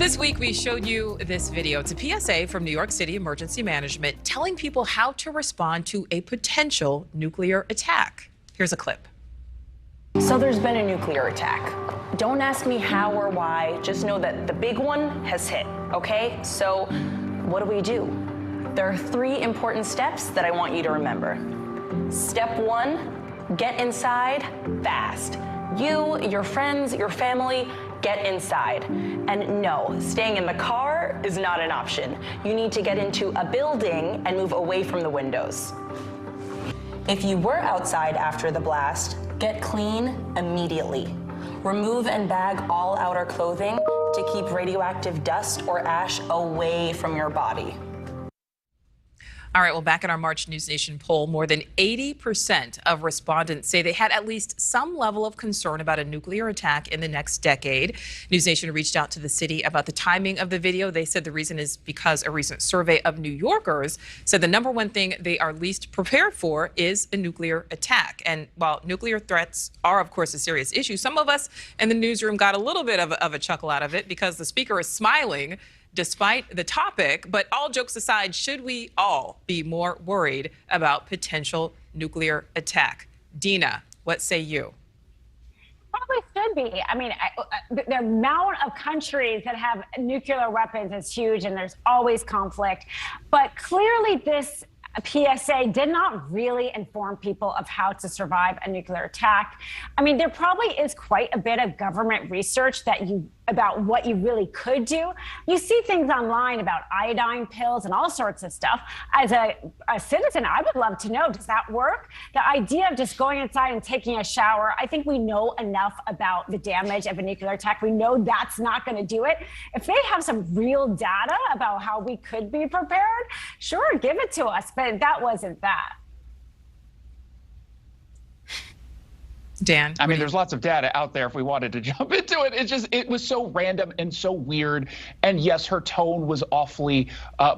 This week, we showed you this video. It's a PSA from New York City Emergency Management telling people how to respond to a potential nuclear attack. Here's a clip. So there's been a nuclear attack. Don't ask me how or why. Just know that the big one has hit, okay? So what do? There are 3 important steps that I want you to remember. Step 1, get inside fast. You, your friends, your family, get inside. And no, staying in the car is not an option. You need to get into a building and move away from the windows. If you were outside after the blast, get clean immediately. Remove and bag all outer clothing to keep radioactive dust or ash away from your body. All right, well, back in our March NewsNation poll, more than 80% of respondents say they had at least some level of concern about a nuclear attack in the next decade. NewsNation reached out to the city about the timing of the video. They said the reason is because a recent survey of New Yorkers said the #1 thing they are least prepared for is a nuclear attack. And while nuclear threats are, of course, a serious issue, some of us in the newsroom got a little bit of a chuckle out of it because the speaker is smiling despite the topic. But all jokes aside, should we all be more worried about potential nuclear attack? Dina, what say you? Probably should be. I mean, the amount of countries that have nuclear weapons is huge, and there's always conflict. But clearly this PSA did not really inform people of how to survive a nuclear attack. I mean, there probably is quite a bit of government research about what you really could do. You see things online about iodine pills and all sorts of stuff. As a citizen, I would love to know, does that work? The idea of just going inside and taking a shower, I think we know enough about the damage of a nuclear attack. We know that's not going to do it. If they have some real data about how we could be prepared, sure, give it to us. But that wasn't that. Dan? I mean, there's lots of data out there if we wanted to jump into it. It was so random and so weird. And yes, her tone was awfully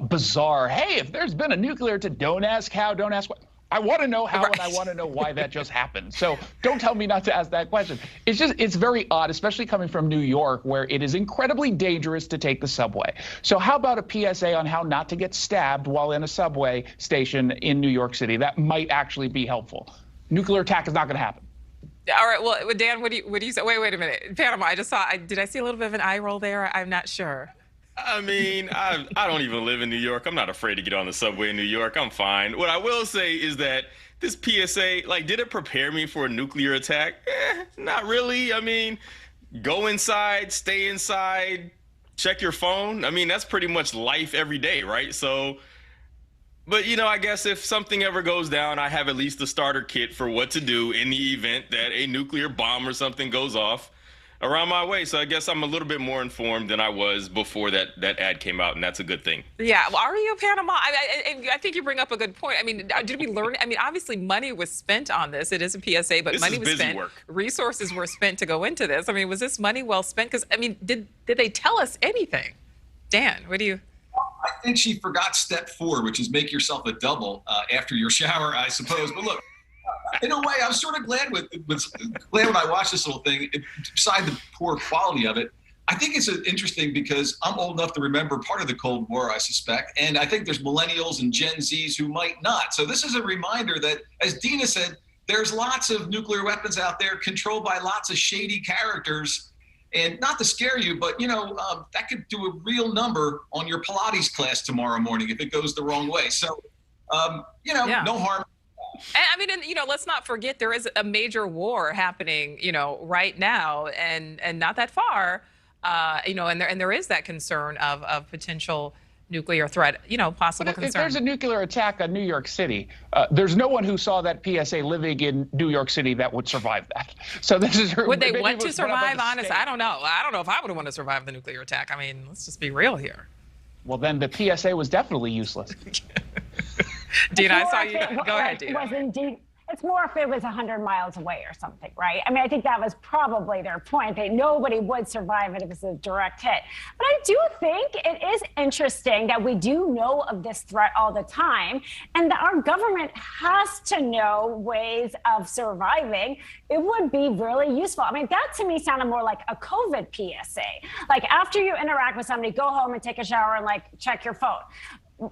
bizarre. Hey, if there's been a nuclear attack, don't ask how, don't ask what. I want to know how, right. And I want to know why that just happened. So don't tell me not to ask that question. It's very odd, especially coming from New York, where it is incredibly dangerous to take the subway. So how about a PSA on how not to get stabbed while in a subway station in New York City? That might actually be helpful. Nuclear attack is not going to happen. All right, well, Dan, what do you say? Wait a minute. Panama, did I see a little bit of an eye roll there? I'm not sure. I mean, I don't even live in New York. I'm not afraid to get on the subway in New York. I'm fine. What I will say is that this PSA, did it prepare me for a nuclear attack? Not really. I mean, go inside, stay inside, check your phone. I mean, that's pretty much life every day, right? So, but, I guess if something ever goes down, I have at least a starter kit for what to do in the event that a nuclear bomb or something goes off around my way. So I guess I'm a little bit more informed than I was before that ad came out, and that's a good thing. Yeah, well, are you, Panama? I think you bring up a good point. I mean, did we learn? I mean, obviously money was spent on this. It is a PSA, but money was spent. Work. Resources were spent to go into this. I mean, was this money well spent? Because, I mean, did they tell us anything? Dan, what do you... I think she forgot step 4, which is make yourself a double after your shower, I suppose. But look, in a way, I was sort of glad when I watched this little thing. Beside the poor quality of it, I think it's interesting because I'm old enough to remember part of the Cold War, I suspect, and I think there's millennials and Gen Zs who might not. So this is a reminder that, as Dina said, there's lots of nuclear weapons out there controlled by lots of shady characters. And not to scare you, but, that could do a real number on your Pilates class tomorrow morning if it goes the wrong way. So, yeah. No harm. And, I mean, let's not forget there is a major war happening, right now and not that far, and there is that concern of potential nuclear threat, possible concern. If there's a nuclear attack on New York City, there's no one who saw that PSA living in New York City that would survive that. So this is... Would they want to survive? Honestly, I don't know. I don't know if I would want to survive the nuclear attack. I mean, let's just be real here. Well, then the PSA was definitely useless. Dina, I saw you. Go ahead, Dina. It's more if it was 100 miles away or something, right? I mean, I think that was probably their point. Nobody would survive it if it was a direct hit. But I do think it is interesting that we do know of this threat all the time, and that our government has to know ways of surviving. It would be really useful. I mean, that to me sounded more like a COVID PSA. Like after you interact with somebody, go home and take a shower and like check your phone.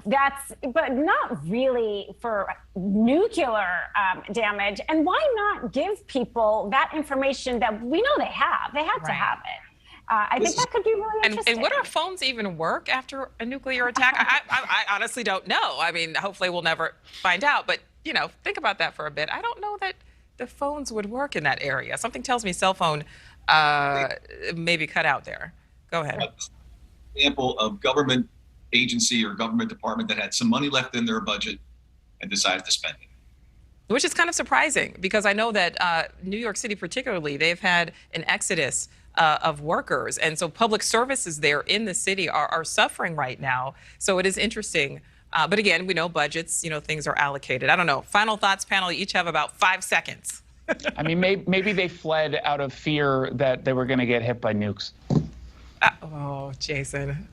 But not really for nuclear damage. And why not give people that information that we know they have? They have to have it. I think that could be really interesting. And would our phones even work after a nuclear attack? I honestly don't know. I mean, hopefully we'll never find out. But, you know, think about that for a bit. I don't know that the phones would work in that area. Something tells me cell phone maybe cut out there. Go ahead. Example of government agency or government department that had some money left in their budget and decided to spend it. Which is kind of surprising because I know that New York City particularly, they've had an exodus of workers. And so public services there in the city are suffering right now. So it is interesting. But again, we know budgets, you know, things are allocated. I don't know. Final thoughts, panel. You each have about 5 seconds. I mean, maybe they fled out of fear that they were going to get hit by nukes. Oh, Jason.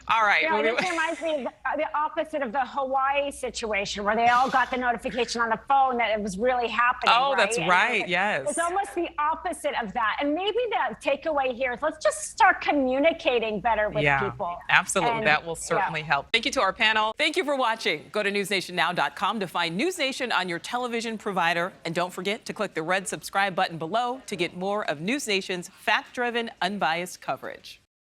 All right. You know, this reminds me of the opposite of the Hawaii situation where they all got the notification on the phone that it was really happening. Oh, right? that's right. Yes. It's almost the opposite of that. And maybe the takeaway here is let's just start communicating better with people. Absolutely. And that will certainly help. Thank you to our panel. Thank you for watching. Go to newsnationnow.com to find NewsNation on your television provider. And don't forget to click the red subscribe button below to get more of NewsNation's fact-driven, unbiased coverage.